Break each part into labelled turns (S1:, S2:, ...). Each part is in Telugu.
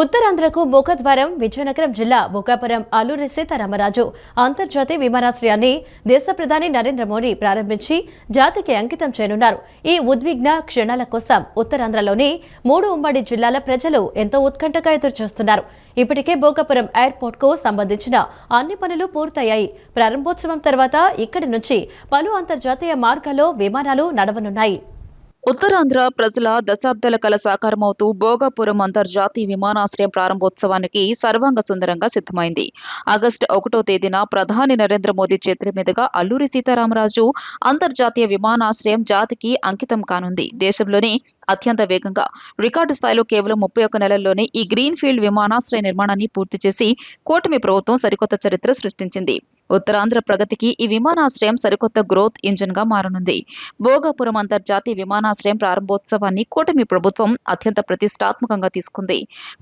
S1: ఉత్తరాంధ్రకు ముఖద్వారం విజయనగరం జిల్లా బొకాపురం అల్లూరి సీతారామరాజు అంతర్జాతీయ విమానాశ్రయాన్ని దేశ ప్రధాని నరేంద్ర మోడీ ప్రారంభించి జాతికి అంకితం చేయనున్నారు. ఈ ఉద్విగ్న క్షణాల కోసం ఉత్తరాంధ్రలోని 3 ఉమ్మడి జిల్లాల ప్రజలు ఎంతో ఉత్కంఠగా ఎదురుచూస్తున్నారు. ఇప్పటికే బొకాపురం ఎయిర్పోర్ట్ కు సంబంధించిన అన్ని పనులు పూర్తయ్యాయి. ప్రారంభోత్సవం తర్వాత ఇక్కడి నుంచి పలు అంతర్జాతీయ మార్గాల్లో విమానాలు నడవనున్నాయి.
S2: ఉత్తరాంధ్ర ప్రజల దశాబ్దాల కల సాకారమవుతూ భోగాపురం అంతర్జాతీయ విమానాశ్రయం ప్రారంభోత్సవానికి సర్వాంగ సుందరంగా సిద్ధమైంది. ఆగస్టు 1వ తేదీన ప్రధాని నరేంద్ర మోదీ చేతుల మీదుగా అల్లూరి సీతారామరాజు అంతర్జాతీయ విమానాశ్రయం జాతికి అంకితం కానుంది. దేశంలోని అత్యంత వేగంగా రికార్డు స్థాయిలో కేవలం 31 నెలల్లోనే ఈ గ్రీన్ ఫీల్డ్ విమానాశ్రయ నిర్మాణాన్ని పూర్తి చేసి కూటమి ప్రభుత్వం సరికొత్త చరిత్ర సృష్టించింది. ఉత్తరాంధ్ర ప్రగతికి ఈ విమానాశ్రయం సరికొత్త గ్రోత్ ఇంజిన్ గా మారనుంది. భోగాపురం అంతర్జాతీయ విమానాశ్రయం ప్రారంభోత్సవాన్ని కూటమి ప్రభుత్వం అత్యంత ప్రతిష్టాత్మకంగా తీసుకుంది.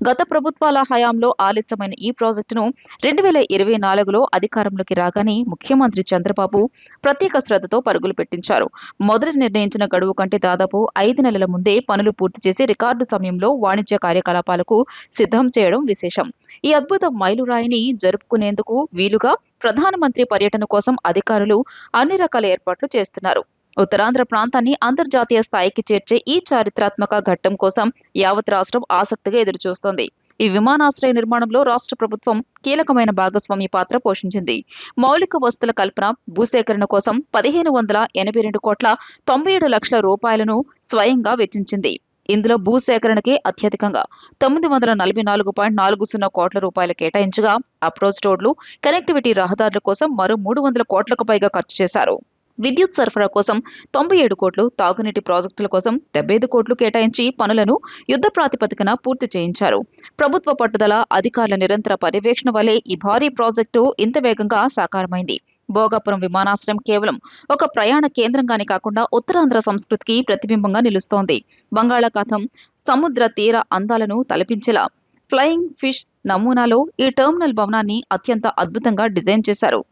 S2: గత ప్రభుత్వాల హయాంలో ఆలస్యమైన ఈ ప్రాజెక్టును 2024లో అధికారంలోకి రాగానే ముఖ్యమంత్రి చంద్రబాబు ప్రత్యేక శ్రద్ధతో పరుగులు పెట్టించారు. మొదట నిర్ణయించిన గడువు కంటే దాదాపు 5 నెలల ముందే పనులు పూర్తి చేసి రికార్డు సమయంలో వాణిజ్య కార్యకలాపాలకు సిద్ధం చేయడం విశేషం. ఈ అద్భుత మైలురాయిని జరుపుకునేందుకు వీలుగా ప్రధానమంత్రి పర్యటన కోసం అధికారులు అన్ని రకాల ఏర్పాట్లు చేస్తున్నారు. ఉత్తరాంధ్ర ప్రాంతాన్ని అంతర్జాతీయ స్థాయికి చేర్చే ఈ చారిత్రాత్మక ఘట్టం కోసం యావత్ రాష్ట్రం ఆసక్తిగా ఎదురుచూస్తోంది. ఈ విమానాశ్రయ నిర్మాణంలో రాష్ట్ర ప్రభుత్వం కీలకమైన భాగస్వామ్య పాత్ర పోషించింది. మౌలిక వసతుల కల్పన, భూసేకరణ కోసం 1582 కోట్ల 97 లక్షల రూపాయలను స్వయంగా వెచ్చించింది. ఇందులో భూసేకరణకే అత్యధికంగా 944.40 కోట్ల రూపాయలు కేటాయించగా అప్రోచ్ రోడ్లు, కనెక్టివిటీ రహదారుల కోసం మరో 300 కోట్లకు పైగా ఖర్చు చేశారు. విద్యుత్ సరఫరా కోసం 97 కోట్లు, తాగునీటి ప్రాజెక్టుల కోసం 75 కోట్లు కేటాయించి పనులను యుద్ధ ప్రాతిపదికన పూర్తి చేయించారు. ప్రభుత్వ పట్టుదల, అధికారుల నిరంతర పర్యవేక్షణ వల్లే ఈ భారీ ప్రాజెక్టు ఇంత వేగంగా సాకారమైంది. భోగాపురం విమానాశ్రయం కేవలం ఒక ప్రయాణ కేంద్రంగానే కాకుండా ఉత్తరాంధ్ర సంస్కృతికి ప్రతిబింబంగా నిలుస్తోంది. బంగాళాఖాతం, సముద్ర తీర అందాలను తలపించేలా ఫ్లయింగ్ ఫిష్ నమూనాలో ఈ టెర్మినల్ భవనాన్ని అత్యంత అద్భుతంగా డిజైన్ చేశారు.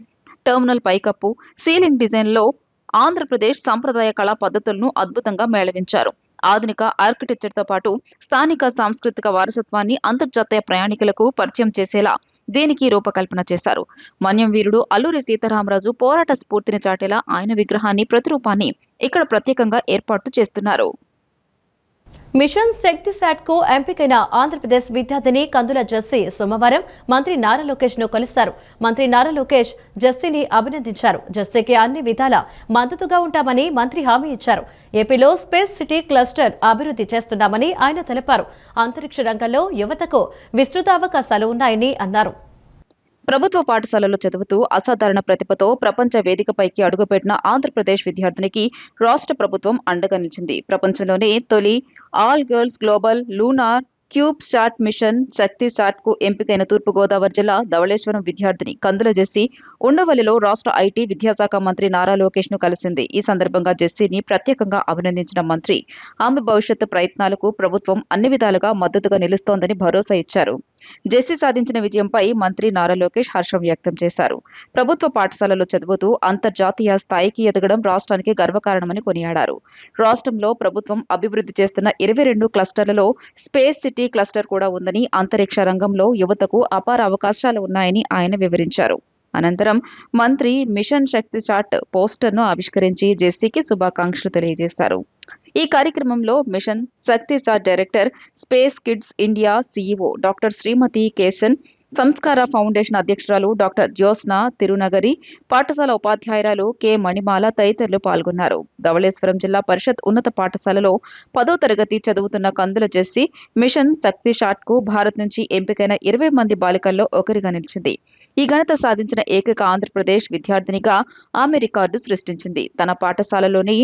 S2: టెర్మినల్ పైకప్పు, సీలింగ్ డిజైన్లో ఆంధ్రప్రదేశ్ సంప్రదాయ కళా పద్ధతులను అద్భుతంగా మేళవించారు. ఆధునిక ఆర్కిటెక్చర్తో పాటు స్థానిక సాంస్కృతిక వారసత్వాన్ని అంతర్జాతీయ ప్రయాణికులకు పరిచయం చేసేలా దీనికి రూపకల్పన చేశారు. మన్యం వీరుడు అల్లూరి సీతారామరాజు పోరాట స్ఫూర్తిని చాటేలా ఆయన విగ్రహాన్ని, ప్రతిరూపాన్ని ఇక్కడ ప్రత్యేకంగా ఏర్పాటు చేస్తున్నారు.
S1: మిషన్ శక్తి శాట్ కు ఎంపికైన ఆంధ్రప్రదేశ్ విద్యార్థిని కందుల జెస్సీ సోమవారం మంత్రి నారా లోకేష్ ను కలిశారు. మంత్రి నారా లోకేష్ జెస్సీని అభినందించారు. జెస్సీకి అన్ని విధాల మద్దతుగా ఉంటామని మంత్రి హామీ ఇచ్చారు. ఏపీలో స్పేస్ సిటీ క్లస్టర్ అభివృద్ధి చేస్తున్నామని ఆయన తెలిపారు. అంతరిక్ష రంగంలో యువతకు విస్తృత అవకాశాలు ఉన్నాయని అన్నారు.
S2: ప్రభుత్వ పాఠశాలలో చదువుతూ అసాధారణ ప్రతిభతో ప్రపంచ వేదికపైకి అడుగుపెట్టిన ఆంధ్రప్రదేశ్ విద్యార్థినికి రాష్ట్ర ప్రభుత్వం అండగా నిలిచింది. ప్రపంచంలోనే తొలి all girls global lunar cube sat mission Shakti sat కు ఎంపికైన తూర్పుగోదావరి జిల్లా ధవళేశ్వరం విద్యార్థిని కందుల జెస్సీ ఉండవల్లిలో రాష్ట్ర ఐటీ విద్యాశాఖ మంత్రి నారా లోకేష్ ను కలిసింది. ఈ సందర్భంగా జెస్సీని ప్రత్యేకంగా అభినందించిన మంత్రి ఆమె భవిష్యత్తు ప్రయత్నాలకు ప్రభుత్వం అన్ని విధాలుగా మద్దతుగా నిలుస్తోందని భరోసా ఇచ్చారు. జెస్సీ సాధించిన విజయంపై మంత్రి నారా లోకేష్ హర్షం వ్యక్తం చేశారు. ప్రభుత్వ పాఠశాలలో చదువుతూ అంతర్జాతీయ స్థాయికి ఎదగడం రాష్ట్రానికి గర్వకారణమని కొనియాడారు. రాష్ట్రంలో ప్రభుత్వం అభివృద్ధి చేస్తున్న 22 క్లస్టర్లలో స్పేస్ సిటీ క్లస్టర్ కూడా ఉందని, అంతరిక్ష రంగంలో యువతకు అపార అవకాశాలు ఉన్నాయని ఆయన వివరించారు. అనంతరం మంత్రి మిషన్ శక్తి చాట్ పోస్టర్ను ఆవిష్కరించి జెస్సీకి శుభాకాంక్షలు తెలియజేశారు. ఈ కార్యక్రమంలో mission Shakti sat director, space kids India CEO doctor Shrimati Kesan, Samskara foundation అధ్యక్షురాలు డాక్టర్ జ్యోత్స్న తిరునగరి, పాఠశాల ఉపాధ్యాయురాలు కె మణిమాల తదితరులు పాల్గొన్నారు. ధవళేశ్వరం జిల్లా పరిషత్ ఉన్నత పాఠశాలలో 10వ తరగతి చదువుతున్న కందుల జెస్సీ మిషన్ శక్తి షాట్ కు భారత్ నుంచి ఎంపికైన 20 మంది బాలికల్లో ఒకరిగా నిలిచింది. ఈ ఘనత సాధించిన ఏకైక ఆంధ్రప్రదేశ్ విద్యార్థినిగా ఆమె రికార్డు సృష్టించింది. తన పాఠశాలలోని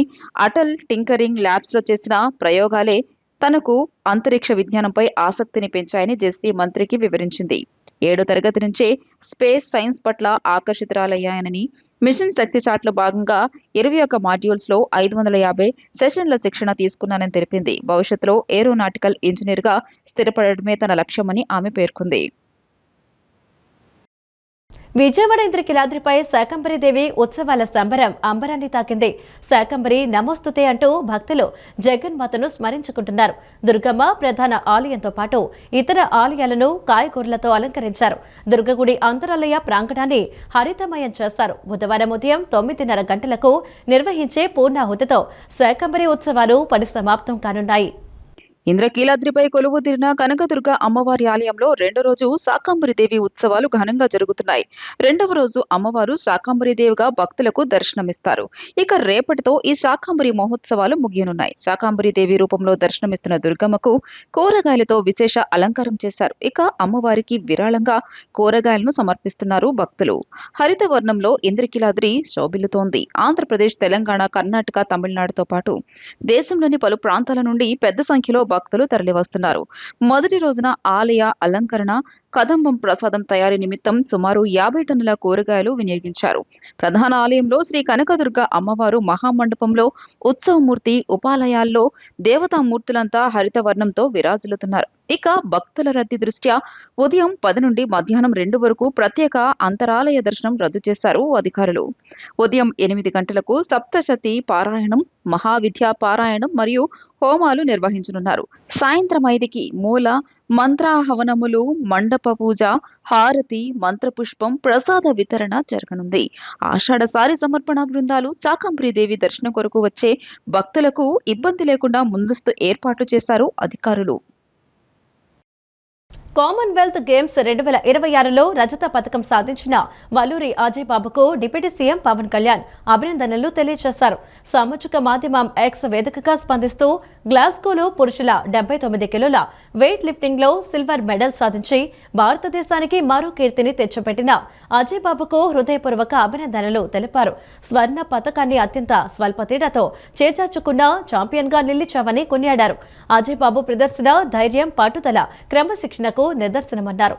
S2: అటల్ టింకరింగ్ ల్యాబ్స్ లో చేసిన ప్రయోగాలే తనకు అంతరిక్ష విజ్ఞానంపై ఆసక్తిని పెంచాయని జెస్సీ మంత్రికి వివరించింది. 7వ తరగతి నుంచే స్పేస్ సైన్స్ పట్ల ఆకర్షితురాలయ్యాయని, మిషన్ శక్తి చాట్లో భాగంగా 21 మాడ్యూల్స్ లో 550 సెషన్ల శిక్షణ తీసుకున్నానని తెలిపింది. భవిష్యత్తులో ఏరోనాటికల్ ఇంజనీర్ గా స్థిరపడడమే తన లక్ష్యమని ఆమె పేర్కొంది.
S1: విజయవాడ ఇంద్రకీలాద్రిపై శాకంబరీదేవి ఉత్సవాల సంబరం అంబరాన్ని తాకింది. శాకంబరి నమోస్తుతే అంటూ భక్తులు జగన్మాతను స్మరించుకుంటున్నారు. దుర్గమ్మ ప్రధాన ఆలయంతో పాటు ఇతర ఆలయాలను కాయగూరలతో అలంకరించారు. దుర్గగుడి అంతరాలయ ప్రాంగణాన్ని హరితమయం చేశారు. బుధవారం ఉదయం 9:30 గంటలకు నిర్వహించే పూర్ణాహుతితో శాకంబరి ఉత్సవాలు పరిసమాప్తం కానున్నాయి.
S2: ఇంద్రకీలాద్రిపై కొలువుదీరిన కనకదుర్గ అమ్మవారి ఆలయంలో రెండో రోజు శాకంబరీదేవి ఉత్సవాలు ఘనంగా జరుగుతున్నాయి. రెండవ రోజు అమ్మవారు శాకంబరీదేవిగా భక్తులకు దర్శనమిస్తారు. ఇక రేపటితో ఈ శాకంబరి మహోత్సవాలు ముగియనున్నాయి. శాకంబరీదేవి రూపంలో దర్శనమిస్తున్న దుర్గమ్మకు కూరగాయలతో విశేష అలంకారం చేశారు. ఇక అమ్మవారికి విరాళంగా కూరగాయలను సమర్పిస్తున్నారు భక్తులు. హరిత వర్ణంలో ఇంద్రకీలాద్రి శోభిల్లుతోంది. ఆంధ్రప్రదేశ్, తెలంగాణ, కర్ణాటక, తమిళనాడుతో పాటు దేశంలోని పలు ప్రాంతాల నుండి పెద్ద సంఖ్యలో భక్తులు తరలివస్తున్నారు. మొదటి రోజున ఆలయ అలంకరణ, కదంబం ప్రసాదం తయారీ నిమిత్తం సుమారు 50 టన్నుల కూరగాయలు వినియోగించారు. ప్రధాన ఆలయంలో శ్రీ కనకదుర్గ అమ్మవారు మహామండపంలో ఉత్సవమూర్తి, ఉపాలయాల్లో దేవతామూర్తులంతా హరితవర్ణంతో విరాజిల్లుతున్నారు. ఇక భక్తుల రద్దీ దృష్ట్యా ఉదయం 10 నుండి మధ్యాహ్నం 2 వరకు ప్రత్యేక అంతరాలయ దర్శనం రద్దు చేశారు అధికారులు. ఉదయం 8 గంటలకు సప్తశతి పారాయణం, మహావిద్యా పారాయణం మరియు హోమాలు నిర్వహించనున్నారు. సాయంత్రం 5కి మూల మంత్రాహవనములు, మండప పూజ, హారతి, మంత్రపుష్పం, ప్రసాద వితరణ జరగనుంది. ఆషాఢసారి సమర్పణ బృందాలు శాకంబరీదేవి దర్శనం కొరకు వచ్చే భక్తులకు ఇబ్బంది లేకుండా ముందస్తు ఏర్పాట్లు చేశారు అధికారులు.
S1: కామన్వెల్త్ గేమ్స్ 2026లో రజత పథకం సాధించిన వల్లూరి అజయ్ బాబుకు డిప్యూటీ సీఎం పవన్ కళ్యాణ్ అభినందనలు తెలియజేశారు. సామాజిక మాధ్యమం ఎక్స్ వేదికగా స్పందిస్తూ గ్లాస్గోలో పురుషుల 79 కిలోల వెయిట్ లిఫ్టింగ్ లో సిల్వర్ మెడల్ సాధించి భారతదేశానికి మరో కీర్తిని తెచ్చిపెట్టిన అజయ్ బాబుకు హృదయపూర్వక అభినందనలు తెలిపారు. స్వర్ణ పథకాన్ని అత్యంత స్వల్ప తేడాతో చేజార్చుకున్న ఛాంపియన్ గా నిలిచావని కొనియాడారు. అజయ్ బాబు ప్రదర్శన ధైర్యం, పట్టుదల, క్రమశిక్షణకు నిదర్శనమన్నారు.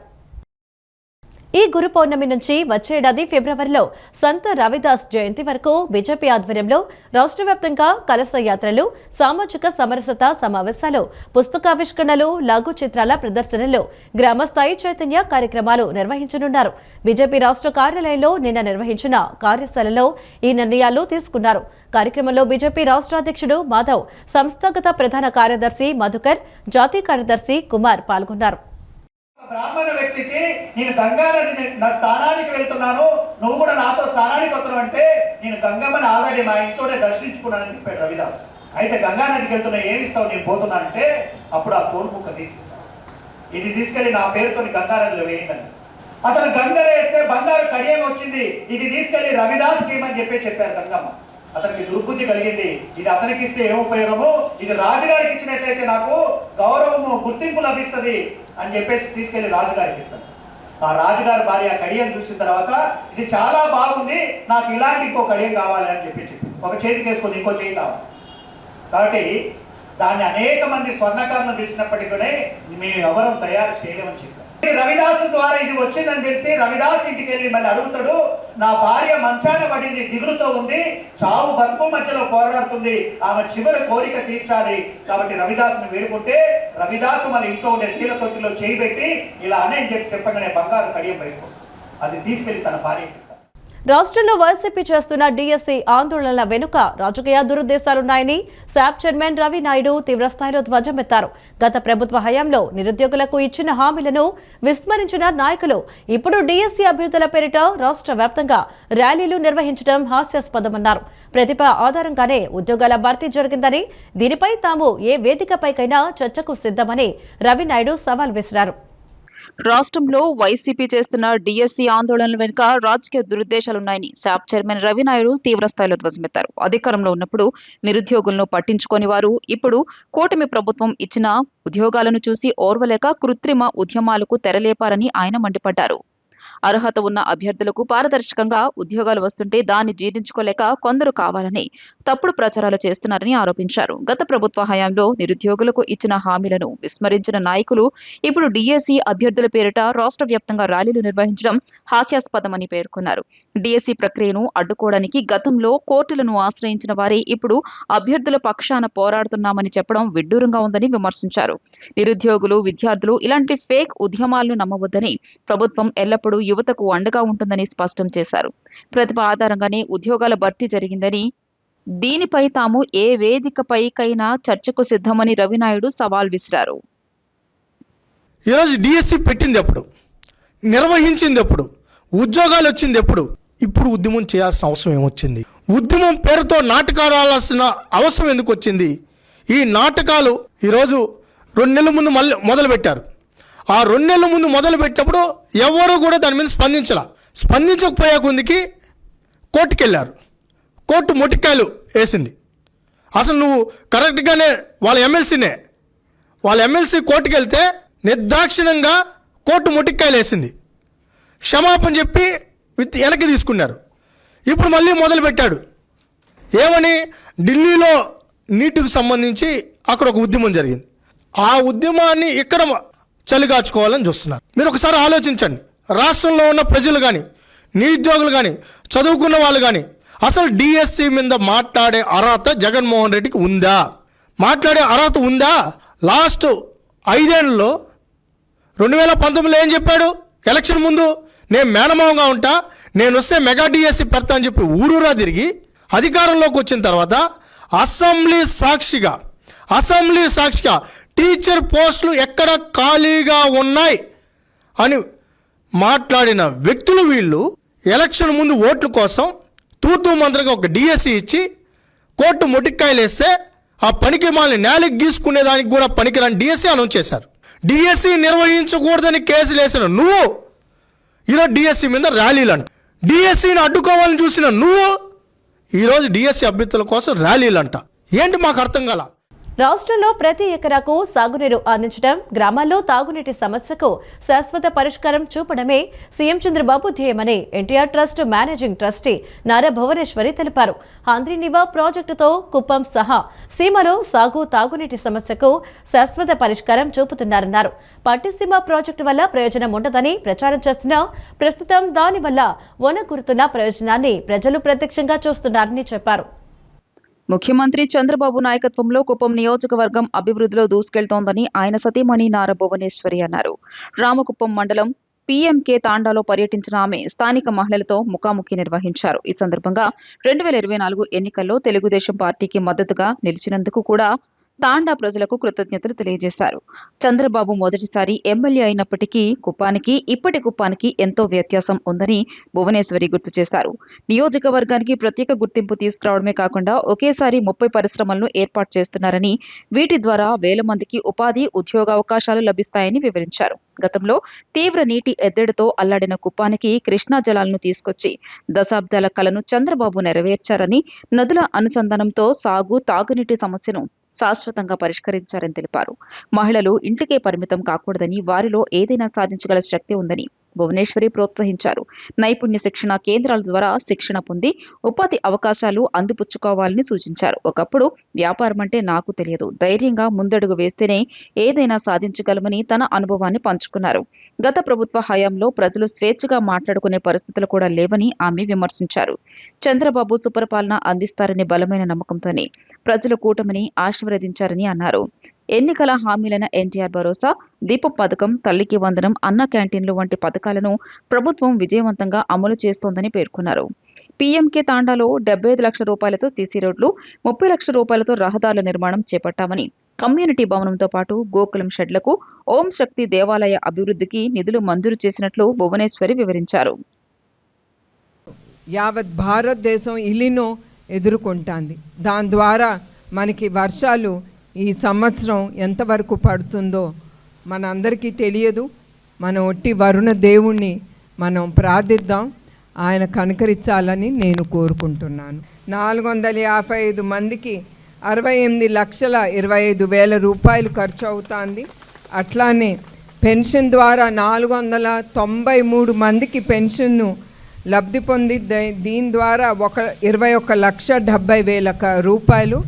S1: ఈ గురు పౌర్ణమి నుంచి వచ్చే ఏడాది ఫిబ్రవరిలో సంత రవిదాస్ జయంతి వరకు బీజేపీ ఆధ్వర్యంలో రాష్ట్ర వ్యాప్తంగా కలశ యాత్రలు, సామాజిక సమరసత సమావేశాలు, పుస్తకావిష్కరణలు, లఘు చిత్రాల ప్రదర్శనలు, గ్రామస్థాయి చైతన్య కార్యక్రమాలు నిర్వహించనున్నారు. బీజేపీ రాష్ట్ర కార్యాలయంలో నిన్న నిర్వహించిన కార్యశాలలో ఈ నిర్ణయాలు తీసుకున్నారు. కార్యక్రమంలో బీజేపీ రాష్ట్ర అధ్యక్షుడు మాధవ్, సంస్థాగత ప్రధాన కార్యదర్శి మధుకర్, జాతీయ కార్యదర్శి కుమార్ పాల్గొన్నారు.
S3: బ్రాహ్మణ వ్యక్తికి నేను గంగా నది నా స్థానానికి వెళ్తున్నాను, నువ్వు కూడా నాతో స్థానానికి వస్తున్నావు అంటే నేను గంగమ్మని ఆల్రెడీ మా ఇంట్లోనే దర్శించుకున్నానని చెప్పాడు రవిదాస్. అయితే గంగా నదికి వెళ్తున్నా ఏమిస్తావు నేను పోతున్నా అంటే అప్పుడు ఆ కోడి ముక్క తీసిస్తాను, ఇది తీసుకెళ్లి నా పేరుతో గంగా నదిలో వేయండి. అతను గంగలో వేస్తే బంగారు కడియం వచ్చింది, ఇది తీసుకెళ్లి రవిదాస్కి ఏమని చెప్పారు గంగమ్మ. అతనికి దుర్బుద్ధి కలిగింది, ఇది అతనికి ఇస్తే ఏం ఉపయోగము, ఇది రాజుగారికి ఇచ్చినట్లయితే నాకు గౌరవము, గుర్తింపు లభిస్తుంది అని చెప్పేసి తీసుకెళ్లి రాజుగారికి ఇస్తాను. ఆ రాజుగారి భార్య కడియం చూసిన తర్వాత ఇది చాలా బాగుంది, నాకు ఇలాంటి ఇంకో కడియం కావాలి అని చెప్పి ఒక చేతికి వేసుకొని ఇంకో చేయి కావాలి. కాబట్టి దాన్ని అనేక మంది స్వర్ణకారులను పిలిచినప్పటికీ మేము ఎవరూ తయారు చేయలేమని చెప్పారు. రవిదాసు ద్వారా ఇది వచ్చిందని తెలిసి రవిదాస్ ఇంటికి వెళ్ళి మళ్ళీ అడుగుతాడు, నా భార్య మంచాన పడింది, దిగులుతో ఉంది, చావు బతుకు మధ్యలో పోరాడుతుంది, ఆమె చివరి కోరిక తీర్చాలి. కాబట్టి రవిదాసుని వేడుకుంటే రవిదాసు మళ్ళీ ఇంట్లో ఉండే నీళ్ళ తొట్టిలో చేయి పెట్టి ఇలా అనే చెప్పగానే బంగారు కడియం బయటకు వస్తుంది. అది తీసుకెళ్లి తన భార్యకి ఇస్తాడు.
S1: రాష్ట్రంలో వైసీపీ చేస్తున్న డీఎస్సీ ఆందోళనల వెనుక రాజకీయ దురుద్దేశాలున్నాయని శాప్ చైర్మన్ రవి నాయుడు తీవ్రస్థాయిలో ధ్వజమెత్తారు. గత ప్రభుత్వ హయాంలో నిరుద్యోగులకు ఇచ్చిన హామీలను విస్మరించిన నాయకులు ఇప్పుడు డీఎస్సీ అభ్యర్థుల పేరిట రాష్ట్ర వ్యాప్తంగా ర్యాలీలు నిర్వహించడం హాస్యాస్పదమన్నారు. ప్రతిభ ఆధారంగానే ఉద్యోగాల భర్తీ జరిగిందని, దీనిపై తాము ఏ వేదికపైకైనా చర్చకు సిద్ధమని రవి నాయుడు సవాల్ విసిరారు.
S2: రాష్ట్రంలో వైసీపీ చేస్తున్న డీఎస్సీ ఆందోళనల వెనుక రాజకీయ దురుద్దేశాలున్నాయని శాప్ చైర్మన్ రవి నాయుడు తీవ్రస్థాయిలో ధ్వజమెత్తారు. అధికారంలో ఉన్నప్పుడు నిరుద్యోగులను పట్టించుకోని వారు ఇప్పుడు కూటమి ప్రభుత్వం ఇచ్చిన ఉద్యోగాలను చూసి ఓర్వలేక కృత్రిమ ఉద్యమాలకు తెరలేపారని ఆయన మండిపడ్డారు. అర్హత ఉన్న అభ్యర్థులకు పారదర్శకంగా ఉద్యోగాలు వస్తుంటే దాన్ని జీర్ణించుకోలేక కొందరు కావాలని తప్పుడు ప్రచారాలు చేస్తున్నారని ఆరోపించారు. గత ప్రభుత్వ హయాంలో నిరుద్యోగులకు ఇచ్చిన హామీలను విస్మరించిన నాయకులు ఇప్పుడు డీఎస్సీ అభ్యర్థుల పేరిట రాష్ట్ర వ్యాప్తంగా ర్యాలీలు నిర్వహించడం హాస్యాస్పదమని పేర్కొన్నారు. డీఎస్సీ ప్రక్రియను అడ్డుకోవడానికి గతంలో కోర్టులను ఆశ్రయించిన వారే ఇప్పుడు అభ్యర్థుల పక్షాన పోరాడుతున్నామని చెప్పడం విడ్డూరంగా ఉందని విమర్శించారు. నిరుద్యోగులు, విద్యార్థులు ఇలాంటి ఫేక్ ఉద్యమాలను నమ్మవద్దని, ప్రభుత్వం ఎల్లప్పుడూ యువతకు అండగా ఉంటుందని స్పష్టం చేశారు. ప్రతిభ ఆధారంగానే ఉద్యోగాల భర్తీ జరిగిందని, దీనిపై తాము ఏ వేదికపైకైనా చర్చకు సిద్ధమని రవినాయుడు సవాల్ విసిరారు.
S4: ఈరోజు డిఎస్సి పెట్టింది ఎప్పుడు, నిర్వహించింది ఎప్పుడు, ఉద్యోగాలు వచ్చింది ఎప్పుడు? ఇప్పుడు ఉద్యమం చేయాల్సిన అవసరం ఏమొచ్చింది? ఉద్యమం పేరుతో నాటకాలు ఆడాల్సిన అవసరం ఎందుకు వచ్చింది? ఈ నాటకాలు ఈరోజు 2 నెలల ముందు మళ్ళీ మొదలుపెట్టారు. ఆ 2 నెలల ముందు మొదలుపెట్టినప్పుడు ఎవరు కూడా దాని మీద స్పందించకపోయే కొందికి కోర్టుకు వెళ్ళారు. కోర్టు మొట్టికాయలు వేసింది. అసలు నువ్వు కరెక్ట్గానే వాళ్ళ ఎమ్మెల్సీ కోర్టుకు వెళ్తే నిర్దాక్షిణ్యంగా కోర్టు మొట్టికాయలు వేసింది. క్షమాపణ చెప్పి వెనక్కి తీసుకున్నారు. ఇప్పుడు మళ్ళీ మొదలుపెట్టాడు. ఏమని? ఢిల్లీలో నీటికి సంబంధించి అక్కడ ఒక ఉద్యమం జరిగింది. ఆ ఉద్యమాన్ని ఇక్కడ చలిగాచుకోవాలని చూస్తున్నారు. మీరు ఒకసారి ఆలోచించండి. రాష్ట్రంలో ఉన్న ప్రజలు కానీ, నిరుద్యోగులు కానీ, చదువుకున్న వాళ్ళు కానీ అసలు డిఎస్సి మీద మాట్లాడే అర్హత జగన్మోహన్ రెడ్డికి ఉందా? మాట్లాడే అర్హత ఉందా? లాస్ట్ 5 ఏళ్ళలో 2019లో ఏం చెప్పాడు? ఎలక్షన్ ముందు నేను మేనమావంగా ఉంటా, నేను వస్తే మెగా డిఎస్సి పెడతా అని చెప్పి ఊరూరా తిరిగి అధికారంలోకి వచ్చిన తర్వాత అసెంబ్లీ సాక్షిగా టీచర్ పోస్టులు ఎక్కడ ఖాళీగా ఉన్నాయి అని మాట్లాడిన వ్యక్తులు వీళ్ళు. ఎలక్షన్ ముందు ఓట్ల కోసం తూతూ మంత్రంగా ఒక డిఎస్సి ఇచ్చి కోర్టు మొటిక్కాయలు వేస్తే ఆ పనికి మాలని నేలకి గీసుకునేదానికి కూడా పనికిరాని డిఎస్సి అనౌన్స్ చేశారు. డిఎస్సి నిర్వహించకూడదని కేసులు వేసిన నువ్వు ఈరోజు డిఎస్సి మీద ర్యాలీలు అంట. డిఎస్సిని అడ్డుకోవాలని చూసిన నువ్వు ఈరోజు డిఎస్సి అభ్యర్థుల కోసం ర్యాలీలు అంట. ఏంటి మాకు అర్థం కాల?
S1: రాష్ట్రంలో ప్రతి ఎకరాకు సాగునీరు అందించడం, గ్రామాల్లో తాగునీటి సమస్యకు శాశ్వత పరిష్కారం చూపడమే సీఎం చంద్రబాబు ధ్యేయమని NTR trust managing trustee Nara Bhuvaneswari తెలిపారు. ఆంధ్రీనివా ప్రాజెక్టుతో కుప్పం సహా సీమలో సాగు తాగునీటి సమస్యకు శాశ్వత పరిష్కారం చూపుతున్నారన్నారు. పట్టిసీమ ప్రాజెక్టు వల్ల ప్రయోజనం ఉండదని ప్రచారం చేసినా ప్రస్తుతం దానివల్ల ఒనగురుతున్న ప్రయోజనాన్ని ప్రజలు ప్రత్యక్షంగా చూస్తున్నారని చెప్పారు.
S2: ముఖ్యమంత్రి చంద్రబాబు నాయకత్వంలో కుప్పం నియోజకవర్గం అభివృద్ధిలో దూసుకెళ్తోందని ఆయన సతీమణి నారా భువనేశ్వరి అన్నారు. రామకుప్పం మండలం పీఎంకే తాండాలో పర్యటించిన ఆమె స్థానిక మహిళలతో ముఖాముఖి నిర్వహించారు. ఈ సందర్భంగా 2024 ఎన్నికల్లో తెలుగుదేశం పార్టీకి మద్దతుగా నిలిచినందుకు కూడా తాండా ప్రజలకు కృతజ్ఞతలు తెలియజేశారు. చంద్రబాబు మొదటిసారి ఎమ్మెల్యే అయినప్పటికీ కుప్పానికి ఇప్పటి కుప్పానికి ఎంతో వ్యత్యాసం ఉందని భువనేశ్వరి గుర్తు చేశారు. నియోజకవర్గానికి ప్రత్యేక గుర్తింపు తీసుకురావడమే కాకుండా ఒకేసారి 30 పరిశ్రమలను ఏర్పాటు చేస్తున్నారని, వీటి ద్వారా వేల మందికి ఉపాధి, ఉద్యోగావకాశాలు లభిస్తాయని వివరించారు. గతంలో తీవ్ర నీటి ఎద్దడితో అల్లాడిన కుప్పానికి కృష్ణా జలాలను తీసుకొచ్చి దశాబ్దాల కలను చంద్రబాబు నెరవేర్చారని, నదుల అనుసంధానంతో సాగు, తాగునీటి సమస్యను శాశ్వతంగా పరిష్కరించారని తెలిపారు. మహిళలు ఇంటికే పరిమితం కాకూడదని, వారిలో ఏదైనా సాధించగల శక్తి ఉందని భువనేశ్వరి ప్రోత్సహించారు. నైపుణ్య శిక్షణ కేంద్రాల ద్వారా శిక్షణ పొంది ఉపాధి అవకాశాలు అందిపుచ్చుకోవాలని సూచించారు. ఒకప్పుడు వ్యాపారం అంటే నాకు తెలియదు, ధైర్యంగా ముందడుగు వేస్తేనే ఏదైనా సాధించగలమని తన అనుభవాన్ని పంచుకున్నారు. గత ప్రభుత్వ హయాంలో ప్రజలు స్వేచ్ఛగా మాట్లాడుకునే పరిస్థితులు కూడా లేవని ఆమె విమర్శించారు. చంద్రబాబు సుపరిపాలన అందిస్తారనే బలమైన నమ్మకంతోనే ప్రజలు కూటమిని ఆశీర్వదించారని అన్నారు. ఎన్నికల హామీలైన ఎన్టీఆర్ భరోసా, దీపం పథకం, తల్లికి వందనం, అన్న క్యాంటీన్లు వంటి పథకాలను ప్రభుత్వం విజయవంతంగా అమలు చేస్తోందని పేర్కొన్నారు. పీఎంకే తాండాలో 75 లక్షల రూపాయలతో సీసీ రోడ్లు, 30 లక్షల రూపాయలతో రహదారుల నిర్మాణం చేపట్టామని, కమ్యూనిటీ భవనంతో పాటు గోకులం షెడ్లకు, ఓం శక్తి దేవాలయ అభివృద్ధికి నిధులు మంజూరు చేసినట్లు భువనేశ్వరి వివరించారు.
S5: యావత్ భారతదేశం ఇలినో ఎదుర్కొంటాంది. దాని ద్వారా మనకి వర్షాలు ఈ సంవత్సరం ఎంతవరకు పడుతుందో మనందరికీ తెలియదు. మనం ఒట్టి వరుణ దేవుణ్ణి మనం ప్రార్థిద్దాం, ఆయన కనుకరించాలని నేను కోరుకుంటున్నాను. 455 మందికి 68,25,000 రూపాయలు ఖర్చు అవుతుంది. అట్లానే పెన్షన్ ద్వారా 493 మందికి పెన్షన్ను లబ్ధి పొంది దీని ద్వారా 21,70,000 రూపాయలు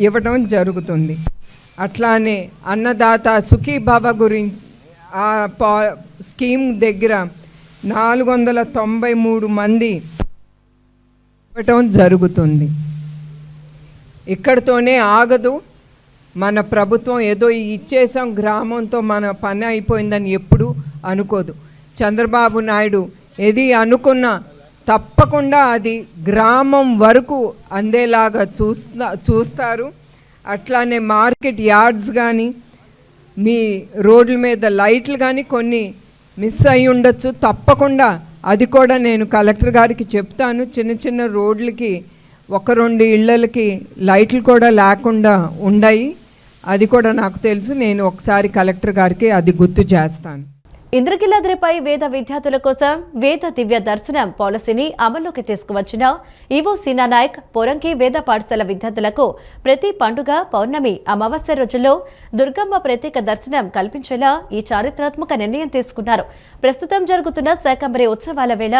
S5: ఇవ్వడం జరుగుతుంది. అట్లానే అన్నదాత సుఖీభవ గురించి ఆ స్కీమ్ దగ్గర 493 మంది ఇవ్వటం జరుగుతుంది. ఇక్కడితోనే ఆగదు. మన ప్రభుత్వం ఏదో ఇచ్చేసాం గ్రామంతో మన పని అయిపోయిందని ఎప్పుడు అనుకోదు. చంద్రబాబు నాయుడు ఏది అనుకున్నా తప్పకుండా అది గ్రామం వరకు అందేలాగా చూస్తారు. అట్లానే మార్కెట్ యార్డ్స్ కానీ మీ రోడ్ల మీద లైట్లు కానీ కొన్ని మిస్ అయి ఉండొచ్చు. తప్పకుండా అది కూడా నేను కలెక్టర్ గారికి చెప్తాను. చిన్న చిన్న రోడ్లకి 1-2 ఇళ్ళకి లైట్లు కూడా లేకుండా ఉన్నాయి. అది కూడా నాకు తెలుసు. నేను ఒకసారి కలెక్టర్ గారికి అది గుర్తు చేస్తాను.
S1: ఇంద్రకీలాద్రిపై వేద విద్యార్థుల కోసం వేద దివ్య దర్శనం పాలసీని అమల్లోకి తీసుకువచ్చిన ఈవో సీనా నాయక్ పోరంకి వేద పాఠశాల విద్యార్థులకు ప్రతి పండుగ పౌర్ణమి అమావాస్య రోజుల్లో దుర్గమ్మ ప్రత్యేక దర్శనం కల్పించేలా ఈ చారిత్రాత్మక నిర్ణయం తీసుకున్నారు. ప్రస్తుతం జరుగుతున్న శాకంబరి ఉత్సవాల వేళ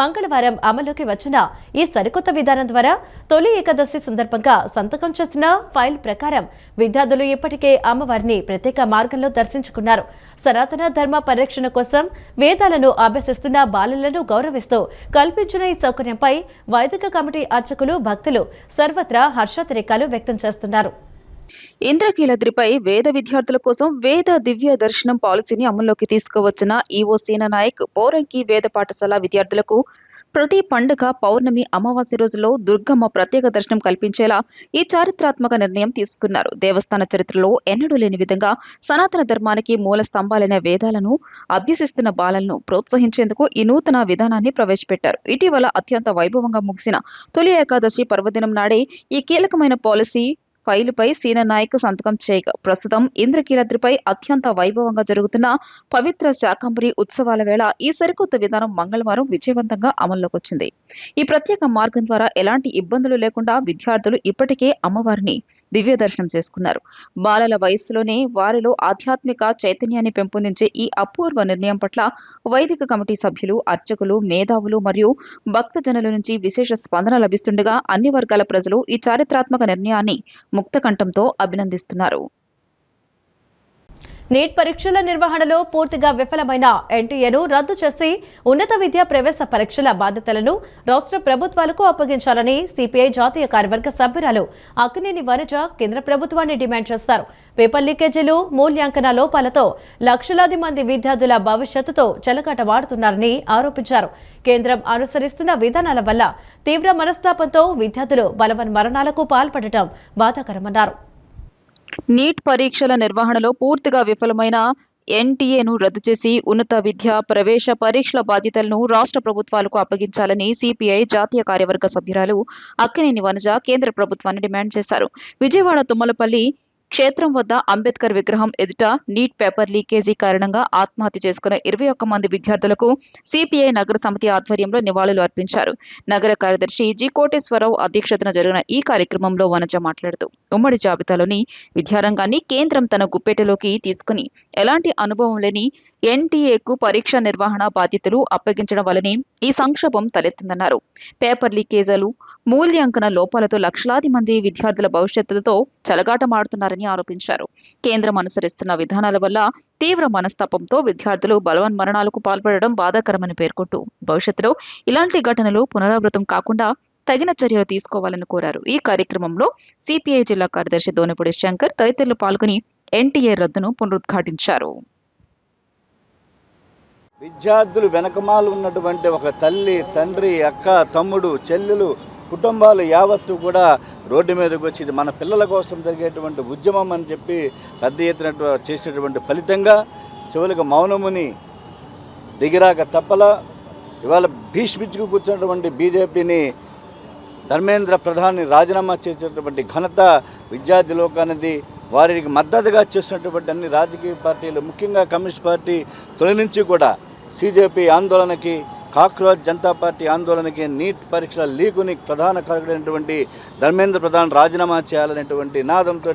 S1: మంగళవారం అమల్లోకి వచ్చిన ఈ సరికొత్త విధానం ద్వారా తొలి ఏకాదశి సందర్భంగా సంతకం చేసిన ఫైల్ ప్రకారం విద్యార్థులు ఇప్పటికే అమ్మవారిని ప్రత్యేక మార్గంలో దర్శించుకున్నారు. సనాతన ధర్మ పరిరక్షణ కోసం వేదాలను అభ్యసిస్తున్న బాలలను గౌరవిస్తూ కల్పించిన ఈ సౌకర్యంపై వైదిక కమిటీ అర్చకులు భక్తులు సర్వత్రా హర్షాతిరేకాలు వ్యక్తం చేస్తున్నారు.
S2: ఇంద్రకీలాద్రిపై వేద విద్యార్థుల కోసం వేద దివ్య దర్శనం పాలసీని అమల్లోకి తీసుకువచ్చిన ఈవో సీనా నాయక్ పోరంకి వేద పాఠశాల విద్యార్థులకు ప్రతి పండుగ పౌర్ణమి అమావాస్య రోజుల్లో దుర్గమ్మ ప్రత్యేక దర్శనం కల్పించేలా ఈ చారిత్రాత్మక నిర్ణయం తీసుకున్నారు. దేవస్థాన చరిత్రలో ఎన్నడూ లేని విధంగా సనాతన ధర్మానికి మూల స్తంభాలైన వేదాలను అభ్యసిస్తున్న బాలలను ప్రోత్సహించేందుకు ఈ నూతన విధానాన్ని ప్రవేశపెట్టారు. ఇటీవల అత్యంత వైభవంగా ముగిసిన తొలి ఏకాదశి పర్వదినం నాడే ఈ కీలకమైన పాలసీ ఫైలుపై సీనా నాయక్ సంతకం చేయగా ప్రస్తుతం ఇంద్రకీలాద్రిపై అత్యంత వైభవంగా జరుగుతున్న పవిత్ర శాకంబరి ఉత్సవాల వేళ ఈ సరికొత్త విధానం మంగళవారం విజయవంతంగా అమల్లోకి వచ్చింది. ఈ ప్రత్యేక మార్గం ద్వారా ఎలాంటి ఇబ్బందులు లేకుండా విద్యార్థులు ఇప్పటికే అమ్మవారిని దివ్య దర్శనం చేసుకున్నారు. బాలల వయస్సులోనే వారిలో ఆధ్యాత్మిక చైతన్యాన్ని పెంపొందించే ఈ అపూర్వ నిర్ణయం పట్ల వైదిక కమిటీ సభ్యులు, అర్చకులు, మేధావులు మరియు భక్తజనుల నుంచి విశేష స్పందన లభిస్తుండగా అన్ని వర్గాల ప్రజలు ఈ చారిత్రాత్మక నిర్ణయాన్ని ముక్తకంఠంతో అభినందిస్తున్నారు.
S1: నీట్ పరీక్షల నిర్వహణలో పూర్తిగా విఫలమైన ఎన్టీఏను రద్దు చేసి ఉన్నత విద్యా ప్రవేశ పరీక్షల బాధ్యతలను రాష్ట్ర ప్రభుత్వాలకు అప్పగించాలని సిపిఐ జాతీయ కార్యవర్గ సభ్యురాలు అక్కినేని వనజ కేంద్ర ప్రభుత్వాన్ని డిమాండ్ చేశారు. పేపర్ లీకేజీలు, మూల్యాంకన లోపాలతో లక్షలాది మంది విద్యార్థుల భవిష్యత్తుతో చెలగాటమాడుతున్నారని ఆరోపించారు. కేంద్రం అనుసరిస్తున్న విధానాల వల్ల తీవ్ర మనస్తాపంతో విద్యార్థులు బలవన్మరణాలకు పాల్పడటం బాధాకరమన్నారు.
S2: నీట్ పరీక్షల నిర్వహణలో పూర్తిగా విఫలమైన ఎన్టీఏను రద్దు చేసి ఉన్నత విద్యా ప్రవేశ పరీక్షల బాధ్యతలను రాష్ట్ర ప్రభుత్వాలకు అప్పగించాలని సిపిఐ జాతీయ కార్యవర్గ సభ్యురాలు అక్కినేని వనజ కేంద్ర ప్రభుత్వాన్ని డిమాండ్ చేశారు. విజయవాడ తుమ్మలపల్లి క్షేత్రం వద్ద అంబేద్కర్ విగ్రహం ఎదుట నీట్ పేపర్ లీకేజీ కారణంగా ఆత్మహత్య చేసుకున్న 21 మంది విద్యార్థులకు సిపిఐ నగర సమితి ఆధ్వర్యంలో నివాళులు అర్పించారు. నగర కార్యదర్శి జి కోటేశ్వరరావు అధ్యక్షతన జరిగిన ఈ కార్యక్రమంలో వనజ మాట్లాడుతూ ఉమ్మడి జాబితాలోని విద్యారంగాన్ని కేంద్రం తన గుప్పెటలోకి తీసుకుని ఎలాంటి అనుభవం లేని ఎన్టీఏకు పరీక్ష నిర్వహణ బాధ్యతలు అప్పగించడం వల్లనే ఈ సంక్షోభం తలెత్తిందన్నారు. పేపర్ లీకేజీలు, మూల్యాంకన లోపాలతో లక్షలాది మంది విద్యార్థుల భవిష్యత్తులతో చెలగాటమాడుతున్నారని ఆరోపించారు. కేంద్రం అనుసరిస్తున్న విధానాల వల్ల తీవ్ర మనస్తాపంతో విద్యార్థులు బలవన్మరణాలకు పాల్పడడం బాధాకరమని పేర్కొంటూ భవిష్యత్తులో ఇలాంటి ఘటనలు పునరావృతం కాకుండా తగిన చర్యలు తీసుకోవాలని కోరారు. ఈ కార్యక్రమంలో సిపిఐ జిల్లా కార్యదర్శి దోనిపూడి శంకర్ తదితరులు పాల్గొని ఎన్టీఏ రద్దును పునరుద్ఘాటించారు.
S6: విద్యార్థులు వెనకమాలు ఉన్నటువంటి ఒక తల్లి, తండ్రి, అక్క, తమ్ముడు, చెల్లెలు కుటుంబాలు యావత్తు కూడా రోడ్డు మీదకి వచ్చి ఇది మన పిల్లల కోసం జరిగేటువంటి ఉద్యమం అని చెప్పి పెద్ద ఎత్తున చేసేటువంటి ఫలితంగా చివరికి మౌనముని దిగిరాక తప్పల ఇవాళ భీష్మించుకు కూర్చున్నటువంటి బీజేపీని ధర్మేంద్ర ప్రధాని రాజీనామా చేసేటువంటి ఘనత విద్యార్థి లోకానిది. వారికి మద్దతుగా చేస్తున్నటువంటి అన్ని రాజకీయ పార్టీలు, ముఖ్యంగా కమ్యూనిస్ట్ పార్టీ తొలి నుంచి కూడా సిజేపీ ఆందోళనకి, కాక్రోచ్ జనతా పార్టీ ఆందోళనకి, నీట్ పరీక్షల లీకుని ప్రధాన కారకుడైనటువంటి ధర్మేంద్ర ప్రధాన్ రాజీనామా చేయాలనేటువంటి నినాదంతో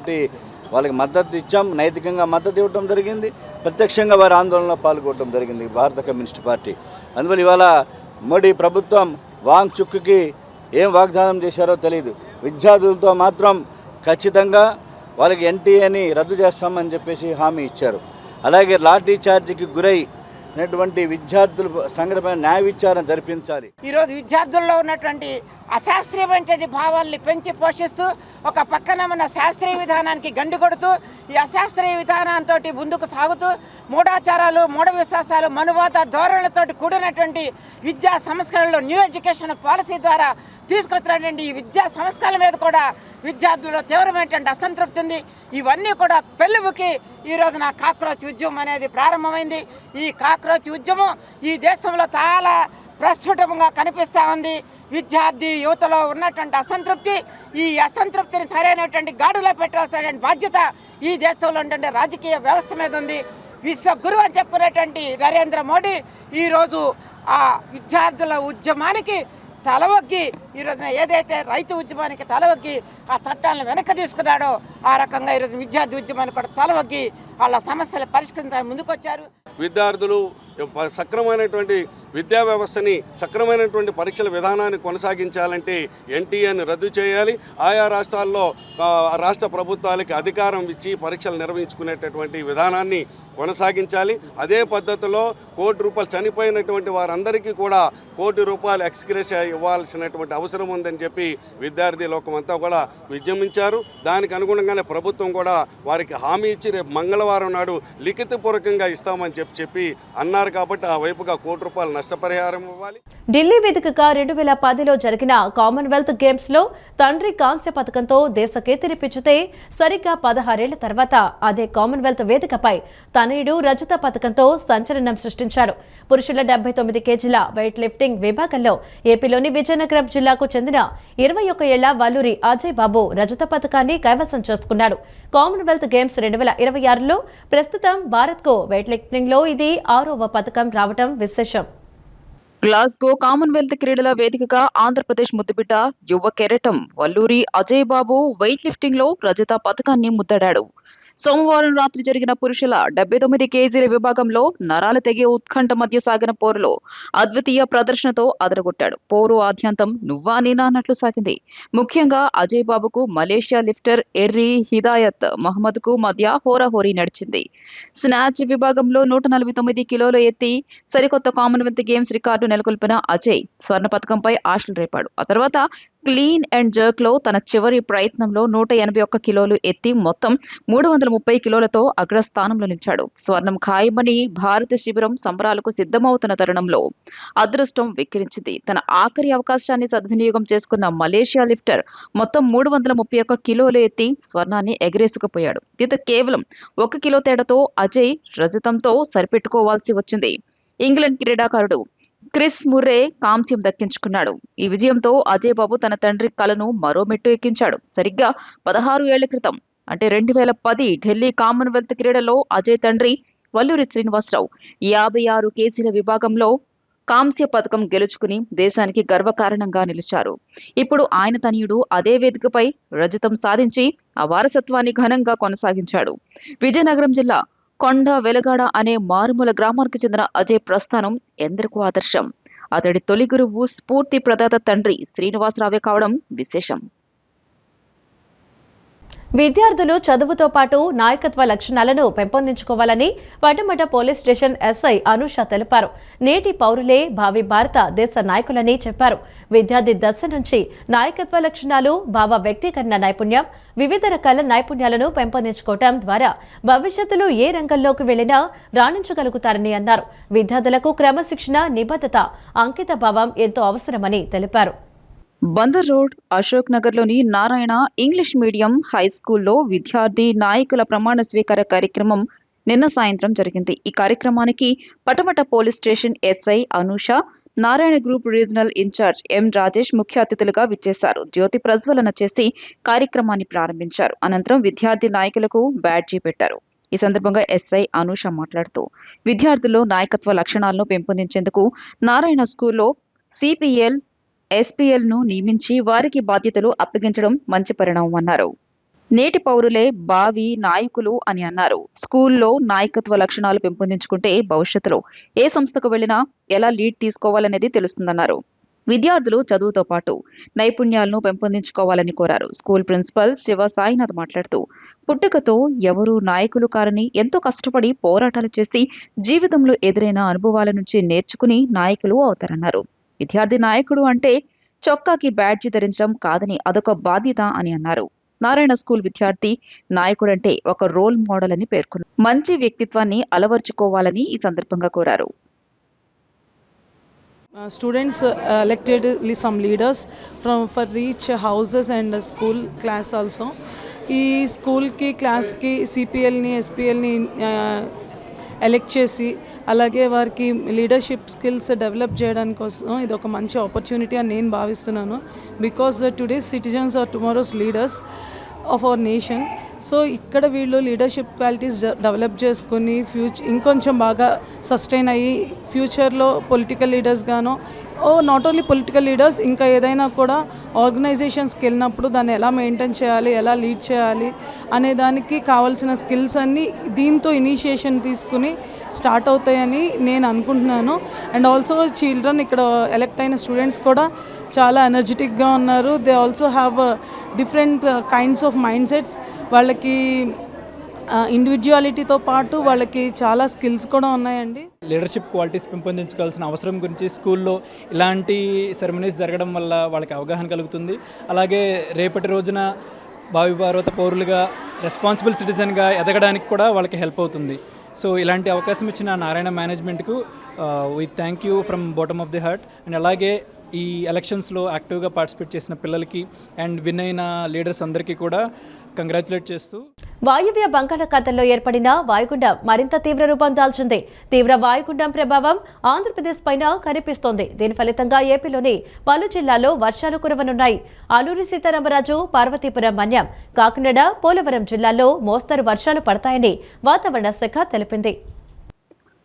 S6: వాళ్ళకి మద్దతు ఇచ్చాం. నైతికంగా మద్దతు ఇవ్వడం జరిగింది, ప్రత్యక్షంగా వారి ఆందోళనలో పాల్గొనడం జరిగింది భారత కమ్యూనిస్ట్ పార్టీ. అందువల్ల ఇవాళ మోడీ ప్రభుత్వం వాంగ్ చుక్కుకి ఏం వాగ్దానం చేశారో తెలియదు. విద్యార్థులతో మాత్రం ఖచ్చితంగా వాళ్ళకి ఎన్టీఏని రద్దు చేస్తామని చెప్పేసి హామీ ఇచ్చారు. అలాగే లాఠీ చార్జీకి గురైనటువంటి విద్యార్థుల సంఘటన న్యాయ విచారణ జరిపించాలి.
S7: ఈరోజు విద్యార్థుల్లో ఉన్నటువంటి అశాస్త్రీయమైనటువంటి భావాల్ని పెంచి పోషిస్తూ ఒక పక్కన మన శాస్త్రీయ విధానానికి గండి కొడుతూ ఈ అశాస్త్రీయ విధానంతో ముందుకు సాగుతూ మూఢాచారాలు మూఢ విశ్వాసాలు మనువాద ధోరణులతోటి కూడినటువంటి విద్యా సంస్కరణలు న్యూ ఎడ్యుకేషన్ పాలసీ ద్వారా తీసుకొచ్చినటువంటి ఈ విద్యా సంస్కరణల మీద కూడా విద్యార్థుల్లో తీవ్రమైనటువంటి అసంతృప్తి ఉంది. ఇవన్నీ కూడా పెళ్ళుబుకి ఈ రోజున కాక్రోచ్ ఉద్యమం అనేది ప్రారంభమైంది. ఈ కాక్రోచ్ ఉద్యమం ఈ దేశంలో చాలా ప్రస్ఫుటంగా కనిపిస్తూ ఉంది. విద్యార్థి యువతలో ఉన్నటువంటి అసంతృప్తి, ఈ అసంతృప్తిని సరైనటువంటి గాడిలో పెట్టాల్సినటువంటి బాధ్యత ఈ దేశంలో ఉన్నటువంటి రాజకీయ వ్యవస్థ మీద ఉంది. విశ్వగురు అని చెప్పుకునేటువంటి నరేంద్ర మోడీ ఈరోజు ఆ విద్యార్థుల ఉద్యమానికి తలవొగ్గి ఈరోజున ఏదైతే రైతు ఉద్యమానికి తలవొగ్గి ఆ చట్టాలను వెనక్కి తీసుకున్నాడో ఆ రకంగా ఈరోజు విద్యార్థి ఉద్యమానికి కూడా తలవొగ్గి వాళ్ళ సమస్యలు పరిష్కరించడానికి ముందుకొచ్చారు.
S8: విద్యార్థులు సక్రమైనటువంటి విద్యా వ్యవస్థని సక్రమైనటువంటి పరీక్షల విధానాన్ని కొనసాగించాలంటే ఎన్టీఏని రద్దు చేయాలి. ఆయా రాష్ట్రాల్లో రాష్ట్ర ప్రభుత్వాలకి అధికారం ఇచ్చి పరీక్షలు నిర్వహించుకునేటటువంటి విధానాన్ని కొనసాగించాలి. అదే పద్ధతిలో ₹1,00,00,000 చనిపోయినటువంటి వారందరికీ కూడా ₹1,00,00,000 ఎక్స్గ్రేషియా ఇవ్వాల్సినటువంటి అవసరం ఉందని చెప్పి విద్యార్థి లోకమంతా కూడా విజృంభించారు. దానికి అనుగుణంగానే ప్రభుత్వం కూడా వారికి హామీ ఇచ్చి రేపు మంగళవారం నాడు లిఖితపూర్వకంగా ఇస్తామని చెప్పి అన్నారు. కాబట్టి ఆ వైపుగా ₹1,00,00,000 నష్టపరిహారం ఇవ్వాలి.
S1: ఢిల్లీ వేదికగా 2010లో జరిగిన కామన్వెల్త్ గేమ్స్ లో తండ్రి కాంస్య పథకంతో దేశ కీర్తినిపించితే సరిగ్గా 16 ఏళ్ల తర్వాత అదే కామన్వెల్త్ వేదికపై తనయుడు రజత పథకంతో సంచలనం సృష్టించాడు. పురుషుల 79 కేజీల వెయిట్ లిఫ్టింగ్ విభాగంలో ఏపీలోని విజయనగరం జిల్లాకు చెందిన 21 ఏళ్ల వల్లూరి అజయ్ బాబు రజత పథకాన్ని కైవసం చేసుకున్నాడు. కామన్వెల్త్ గేమ్స్ 2026లో ప్రస్తుతం భారత్కు వెయిట్ లిఫ్టింగ్ లో ఇది 6వ పథకం రావడం విశేషం.
S2: గ్లాస్గో కామన్వెల్త్ క్రీడల వేదికగా ఆంధ్రప్రదేశ్ ముద్దుబిడ్డ యువ కెరటం వల్లూరి అజయ్ బాబు వెయిట్ లిఫ్టింగ్ లో రజత పథకాన్ని ముద్దడాడు. సోమవారం రాత్రి జరిగిన పురుషుల 79 కేజీల విభాగంలో నరాలు తెగే ఉత్కంఠ మధ్య సాగిన పోరులో అద్వితీయ ప్రదర్శనతో అదరగొట్టాడు. పోరు ఆద్యంతం నువ్వా నేనా అన్నట్లు సాగింది. ముఖ్యంగా అజయ్ బాబుకు మలేషియా లిఫ్టర్ ఎర్రి హిదాయత్ మహమ్మద్ కు మధ్య హోరాహోరీ నడిచింది. స్నాచ్ విభాగంలో 149 కిలోలు ఎత్తి సరికొత్త కామన్వెల్త్ గేమ్స్ రికార్డు నెలకొల్పిన అజయ్ స్వర్ణ పథకంపై ఆశలు రేపాడు. ఆ తర్వాత క్లీన్ అండ్ జర్క్ లో తన చివరి ప్రయత్నంలో 181 కిలోలు ఎత్తి మొత్తం 330 కిలోలతో అగ్రస్థానంలో నిలిచాడు. స్వర్ణం ఖాయమని భారత శిబిరం సంబరాలకు సిద్ధమవుతున్న తరుణంలో అదృష్టం వెక్కిరించింది. తన ఆఖరి అవకాశాన్ని సద్వినియోగం చేసుకున్న మలేషియా లిఫ్టర్ మొత్తం 331 కిలోలు ఎత్తి స్వర్ణాన్ని ఎగరేసుకుపోయాడు. దీంతో కేవలం 1 కిలో తేడాతో అజయ్ రజతంతో సరిపెట్టుకోవాల్సి వచ్చింది. ఇంగ్లాండ్ క్రీడాకారుడు క్రిస్ ముర్రే కాంస్యం దక్కించుకున్నాడు. ఈ విజయంతో అజయ్ బాబు తన తండ్రి కలను మరో మెట్టు ఎక్కించాడు. సరిగ్గా 16 ఏళ్ల క్రితం అంటే 2010 ఢిల్లీ కామన్వెల్త్ క్రీడల్లో అజయ్ తండ్రి వల్లూరి శ్రీనివాసరావు 56 కేజీల విభాగంలో కాంస్య పథకం గెలుచుకుని దేశానికి గర్వకారణంగా నిలిచారు. ఇప్పుడు ఆయన తనయుడు అదే వేదికపై రజతం సాధించి ఆ వారసత్వాన్ని ఘనంగా కొనసాగించాడు. విజయనగరం జిల్లా కొండ వెలగాడ అనే మారుమూల గ్రామానికి చెందిన అజయ్ ప్రస్థానం ఎందరికో ఆదర్శం. అతడి తొలి గురువు స్ఫూర్తి ప్రదాత తండ్రి శ్రీనివాసరావే కావడం విశేషం.
S1: విద్యార్థులు చదువుతో పాటు నాయకత్వ లక్షణాలను పెంపొందించుకోవాలని వడ్డమట పోలీస్ స్టేషన్ ఎస్ఐ అనూష తెలిపారు. నేటి పౌరులే భావి భారత దేశ నాయకులని చెప్పారు. విద్యార్థి దశ నుంచి నాయకత్వ లక్షణాలు, భావ వ్యక్తీకరణ నైపుణ్యం, వివిధ రకాల నైపుణ్యాలను పెంపొందించుకోవటం ద్వారా భవిష్యత్తులో ఏ రంగంలోకి వెళ్లినా రాణించగలుగుతారని అన్నారు. విద్యార్థులకు క్రమశిక్షణ, నిబద్ధత, అంకిత భావం ఎంతో అవసరమని తెలిపారు.
S2: బందర్ రోడ్ అశోక్ నగర్లోని నారాయణ ఇంగ్లీష్ మీడియం హై స్కూల్లో విద్యార్థి నాయకుల ప్రమాణ స్వీకార కార్యక్రమం నిన్న సాయంత్రం జరిగింది. ఈ కార్యక్రమానికి Patamata police station SI Anusha, Narayana group regional in-charge M Rajesh ముఖ్య అతిథులుగా విచ్చేశారు. జ్యోతి ప్రజ్వలన చేసి కార్యక్రమాన్ని ప్రారంభించారు. అనంతరం విద్యార్థి నాయకులకు బ్యాడ్జీ పెట్టారు. ఈ సందర్భంగా ఎస్ఐ అనూష మాట్లాడుతూ విద్యార్థుల్లో నాయకత్వ లక్షణాలను పెంపొందించేందుకు నారాయణ స్కూల్లో సిపిఎల్ ఎస్పీఎల్ను నియమించి వారికి బాధ్యతలు అప్పగించడం మంచి పరిణామమన్నారు. నేటి పౌరులే భావి నాయకులు అని అన్నారు. స్కూల్లో నాయకత్వ లక్షణాలు పెంపొందించుకుంటే భవిష్యత్తులో ఏ సంస్థకు వెళ్లినా ఎలా లీడ్ తీసుకోవాలనేది తెలుస్తుందన్నారు. విద్యార్థులు చదువుతో పాటు నైపుణ్యాలను పెంపొందించుకోవాలని కోరారు. స్కూల్ ప్రిన్సిపల్ శివ సాయినాథ్ మాట్లాడుతూ పుట్టుకతో ఎవరూ నాయకులు కారని ఎంతో కష్టపడి పోరాటాలు చేసి జీవితంలో ఎదురైన అనుభవాల నుంచి నేర్చుకుని నాయకులు అవుతారన్నారు. విద్యార్థి నాయకుడు అంటే చొక్కాకి బ్యాడ్జి ధరించడం కాదని అదొక బాధ్యత అని అన్నారు. నారాయణ స్కూల్ విద్యార్థి నాయకుడంటే ఒక రోల్ మోడల్ అని పేర్కొన్నారు. మంచి వ్యక్తిత్వాన్ని అలవర్చుకోవాలని ఈ సందర్భంగా కోరారు.
S9: Students elected some leaders for each houses and school class also. ఈ స్కూల్కి క్లాస్కి సిపిఎల్ని ఎస్పిఎల్ని ఎలెక్ట్ చేసి అలాగే వారికి లీడర్షిప్ స్కిల్స్ డెవలప్ చేయడానికి కోసం ఇది ఒక మంచి ఆపర్చునిటీ అని నేను భావిస్తున్నాను. Because today citizens are tomorrow's leaders of our nation. So ఇక్కడ వీళ్ళు లీడర్షిప్ క్వాలిటీస్ డెవలప్ చేసుకుని ఇంకొంచెం బాగా సస్టైన్ అయ్యి ఫ్యూచర్లో పొలిటికల్ లీడర్స్ గానో నాట్ ఓన్లీ పొలిటికల్ లీడర్స్ ఇంకా ఏదైనా కూడా ఆర్గనైజేషన్స్కి వెళ్ళినప్పుడు దాన్ని ఎలా మెయింటైన్ చేయాలి, ఎలా లీడ్ చేయాలి అనే దానికి కావాల్సిన స్కిల్స్ అన్నీ దీంతో ఇనిషియేషన్ తీసుకుని స్టార్ట్ అవుతాయని నేను అనుకుంటున్నాను. అండ్ ఆల్సో చిల్డ్రన్ ఇక్కడ ఎలెక్ట్ అయిన స్టూడెంట్స్ కూడా చాలా ఎనర్జెటిక్గా ఉన్నారు. They also have different kinds of mind sets. వాళ్ళకి ఇండివిజువాలిటీతో పాటు వాళ్ళకి చాలా స్కిల్స్ కూడా ఉన్నాయండి.
S10: లీడర్షిప్ క్వాలిటీస్ పెంపొందించుకోవాల్సిన అవసరం గురించి స్కూల్లో ఇలాంటి సెరమనీస్ జరగడం వల్ల వాళ్ళకి అవగాహన కలుగుతుంది. అలాగే రేపటి రోజున భావి భారత పౌరులుగా రెస్పాన్సిబుల్ సిటిజన్గా ఎదగడానికి కూడా వాళ్ళకి హెల్ప్ అవుతుంది. సో ఇలాంటి అవకాశం ఇచ్చిన నారాయణ మేనేజ్మెంట్కు we thank you from bottom of the heart. And అలాగే ఈ ఎలక్షన్స్లో యాక్టివ్గా పార్టిసిపేట్ చేసిన పిల్లలకి అండ్ విన్ అయిన లీడర్స్ అందరికీ కూడా కంగ్రాచులేట్ చేస్తూ
S1: వాయువ్య బంగాళాఖాతంలో ఏర్పడిన వాయుగుండం మరింత తీవ్ర రూపం దాల్చింది. తీవ్ర వాయుగుండం ప్రభావం ఆంధ్రప్రదేశ్ పైన కనిపిస్తోంది. దీని ఫలితంగా ఏపీలోని పలు జిల్లాల్లో వర్షాలు కురవనున్నాయి. అల్లూరి సీతారామరాజు, పార్వతీపురం, మన్యం, కాకినాడ, పోలవరం జిల్లాల్లో మోస్తరు వర్షాలు పడతాయని వాతావరణ శాఖ తెలిపింది.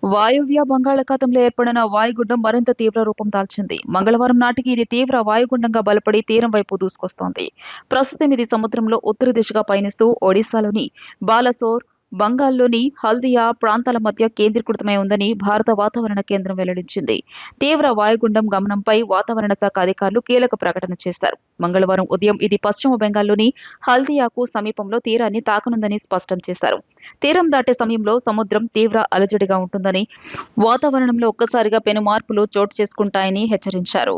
S2: వాయువ్య బంగాళాఖాతంలో ఏర్పడిన వాయుగుండం మరింత తీవ్ర రూపం దాల్చింది. మంగళవారం నాటికి ఇది తీవ్ర వాయుగుండంగా బలపడి తీరం వైపు దూసుకొస్తోంది. ప్రస్తుతం ఇది సముద్రంలో ఉత్తర దిశగా పయనిస్తూ ఒడిశాలోని బాలసోర్, బంగాల్లోని హల్దియా ప్రాంతాల మధ్య కేంద్రీకృతమై ఉందని భారత వాతావరణ కేంద్రం వెల్లడించింది. తీవ్ర వాయుగుండం గమనంపై వాతావరణ శాఖ అధికారులు కీలక ప్రకటన చేశారు. మంగళవారం ఉదయం ఇది పశ్చిమ బెంగాల్లోని హల్దియాకు సమీపంలో తీరాన్ని తాకనుందని స్పష్టం చేశారు. తీరం దాటే సమయంలో సముద్రం తీవ్ర అలజడిగా ఉంటుందని, వాతావరణంలో ఒక్కసారిగా పెను మార్పులు చోటు చేసుకుంటాయని హెచ్చరించారు.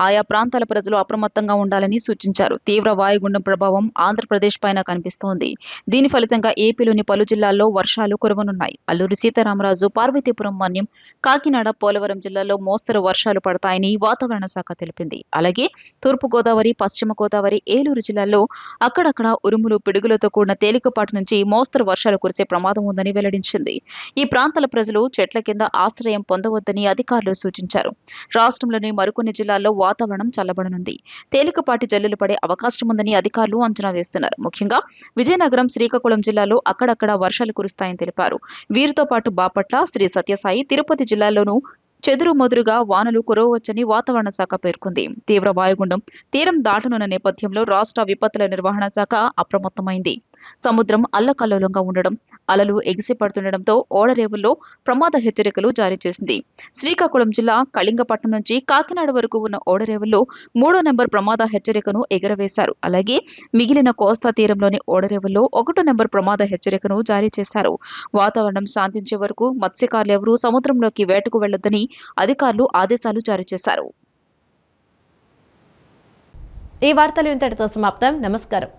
S2: ఆయా ప్రాంతాల ప్రజలు అప్రమత్తంగా ఉండాలని సూచించారు. తీవ్ర వాయుగుండం ప్రభావం ఆంధ్రప్రదేశ్ పైన కనిపిస్తోంది. దీని ఫలితంగా ఏపీలోని పలు జిల్లాల్లో వర్షాలు కురవనున్నాయి. అల్లూరి సీతారామరాజు, పార్వతీపురం, మన్యం, కాకినాడ, పోలవరం జిల్లాల్లో మోస్తరు వర్షాలు పడతాయని వాతావరణ శాఖ తెలిపింది. అలాగే తూర్పుగోదావరి, పశ్చిమ గోదావరి, ఏలూరు జిల్లాల్లో అక్కడక్కడ ఉరుములు, పిడుగులతో కూడిన తేలికపాటి నుంచి మోస్తరు వర్షాలు కురిసే ప్రమాదం ఉందని వెల్లడించింది. ఈ ప్రాంతాల ప్రజలు చెట్ల కింద ఆశ్రయం పొందవద్దని అధికారులు సూచించారు. రాష్ట్రంలోని మరికొన్ని జిల్లాల్లో వాతావరణం చల్లబడనుంది. తేలికపాటి జల్లులు పడే అవకాశం ఉందని అధికారులు అంచనా వేస్తున్నారు. ముఖ్యంగా విజయనగరం, శ్రీకాకుళం జిల్లాలో అక్కడక్కడ వర్షాలు కురుస్తాయని తెలిపారు. వీరితో పాటు బాపట్ల, శ్రీ సత్యసాయి, తిరుపతి జిల్లాల్లోనూ చెదురుమదురుగా వానలు కురవవచ్చని వాతావరణ శాఖ పేర్కొంది. తీవ్ర వాయుగుండం తీరం దాటనున్న నేపథ్యంలో రాష్ట్ర విపత్తుల నిర్వహణ శాఖ అప్రమత్తమైంది. సముద్రం అల్లకల్లోలంగా ఉండడం, అలలు ఎగిసిపడుతుండటంతో ఓడరేవుల్లో ప్రమాద హెచ్చరికలు జారీ చేసింది. శ్రీకాకుళం జిల్లా కళింగపట్నం నుంచి కాకినాడ వరకు ఉన్న ఓడరేవుల్లో 3వ నెంబర్ ప్రమాద హెచ్చరికను ఎగురవేశారు. అలాగే మిగిలిన కోస్తా తీరంలోని ఓడరేవుల్లో 1వ నెంబర్ ప్రమాద హెచ్చరికను జారీ చేశారు. వాతావరణం శాంతించే వరకు మత్స్యకారులు ఎవరూ సముద్రంలోకి వేటకు వెళ్లొద్దని అధికారులు ఆదేశాలు జారీ చేశారు.
S1: ఈ వార్తలు ఇంతటితో సమాప్తం. నమస్కారం.